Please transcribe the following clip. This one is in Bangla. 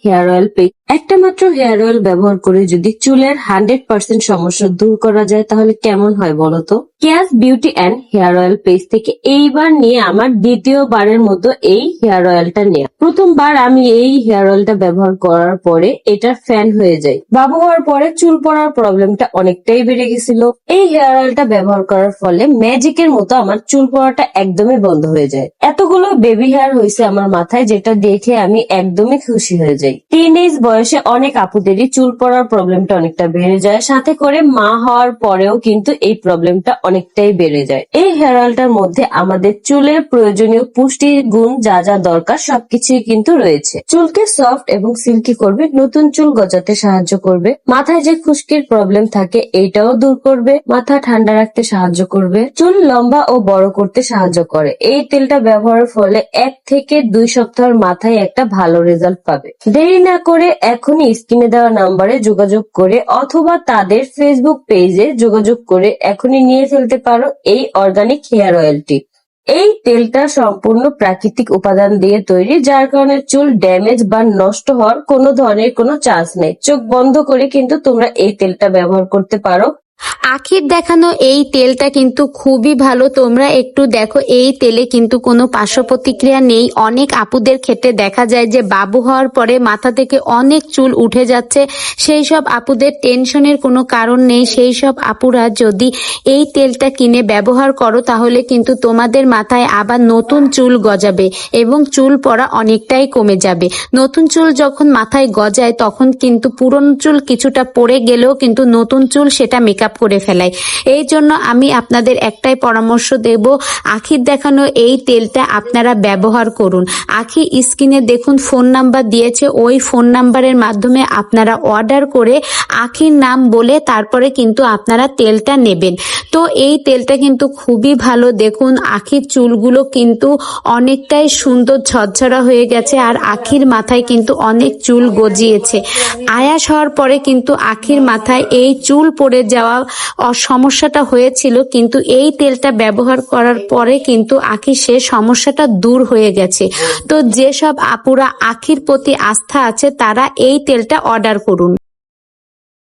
Hair oil paste. একটা মাত্র হেয়ার অয়েল ব্যবহার করে যদি চুলের 100% সমস্যা দূর করা যায় তাহলে কেমন হয় বলতো? কেয়াস beauty and hair oil paste থেকে এইবার নিয়ে আমার দ্বিতীয়বারের মতো এই হেয়ার অয়েলটা নেয়া। প্রথমবার আমি এই হেয়ার অয়েলটা ব্যবহার করার পরে এটার ফ্যান হয়ে যায়। বাবু হওয়ার পরে চুল পড়ার প্রবলেমটা অনেকটাই বেড়ে গেছিল। এই হেয়ার অয়েলটা ব্যবহার করার ফলে ম্যাজিকের মতো আমার চুল পড়াটা একদমই বন্ধ হয়ে যায়। এতগুলো বেবি হেয়ার হয়েছে আমার মাথায়, যেটা দেখে আমি একদমই খুশি হয়ে যাই। টিনেজ বয়সে অনেক আপুদেরই চুল পড়ার প্রবলেমটা অনেকটা বেড়ে যায়, সাথে করে মা হওয়ার পরেও কিন্তু এই প্রবলেমটা অনেকটাই বেড়ে যায়। এই হেয়ার অয়েলটার মধ্যে আমাদের চুলের প্রয়োজনীয় পুষ্টি গুণ যা যা দরকার সবকিছুই কিন্তু রয়েছে। চুলকে সফট এবং সিল্কি করবে, নতুন চুল গজাতে সাহায্য করবে, মাথায় যে খুশকির প্রবলেম থাকে এইটাও দূর করবে, মাথা ঠান্ডা রাখতে সাহায্য করবে, চুল লম্বা ও বড় করতে সাহায্য করে। এই তেলটা ব্যবহারের ফলে 1 থেকে 2 সপ্তাহের মাথায় একটা ভালো রেজাল্ট পাবে। দেরি না করে এখনই স্ক্রিনে দেওয়া নাম্বারে যোগাযোগ করে অথবা তাদের ফেসবুক পেজে যোগাযোগ করে এখনই নিয়ে ফেলতে পারো এই অর্গানিক হেয়ার অয়েলটি। এই তেলটা সম্পূর্ণ প্রাকৃতিক উপাদান দিয়ে তৈরি, যার কারণে চুল ড্যামেজ বা নষ্ট হওয়ার কোনো ধরনের কোনো চান্স নেই। চোখ বন্ধ করে কিন্তু তোমরা এই তেলটা ব্যবহার করতে পারো। আখির দেখানো এই তেলটা কিন্তু খুবই ভালো, তোমরা একটু দেখো। এই তেলে কিন্তু কোনো পার্শ্ব প্রতিক্রিয়া নেই। অনেক আপুদের ক্ষেত্রে দেখা যায় যে বাবু হওয়ার পরে মাথা থেকে অনেক চুল উঠে যাচ্ছে, সেই সব আপুদের টেনশনের কোনো কারণ নেই। সেই সব আপুরা যদি এই তেলটা কিনে ব্যবহার করো তাহলে কিন্তু তোমাদের মাথায় আবার নতুন চুল গজাবে এবং চুল পড়া অনেকটাই কমে যাবে। নতুন চুল যখন মাথায় গজায় তখন কিন্তু পুরনো চুল কিছুটা পড়ে গেলেও কিন্তু নতুন চুল সেটা মেকআপ করে ফেলায়। এই জন্য আমি আপনাদের একটাই পরামর্শ দেব, আখির দেখানো এই তেলটা আপনারা ব্যবহার করুন। আখি স্ক্রিনে দেখুন ফোন নাম্বার দিয়েছে, ওই ফোন নাম্বারের মাধ্যমে আপনারা অর্ডার করে আখির নাম বলে তারপরে কিন্তু আপনারা তেলটা নেবেন। তো এই তেলটা কিন্তু খুবই ভালো। দেখুন আখির চুলগুলো কিন্তু অনেকটাই সুন্দর ঝরঝরা হয়ে গেছে, আর আখির মাথায় কিন্তু অনেক চুল গজিয়েছে। আয়াস হওয়ার পরে কিন্তু আখির মাথায় এই চুল পড়ে যাওয়া সমস্যাটা হয়েছিল, কিন্তু এই তেলটা ব্যবহার করার পরে কিন্তু আখির সে সমস্যাটা দূর হয়ে গেছে। তো যেসব আপুরা আখির প্রতি আস্থা আছে তারা এই তেলটা অর্ডার করুন।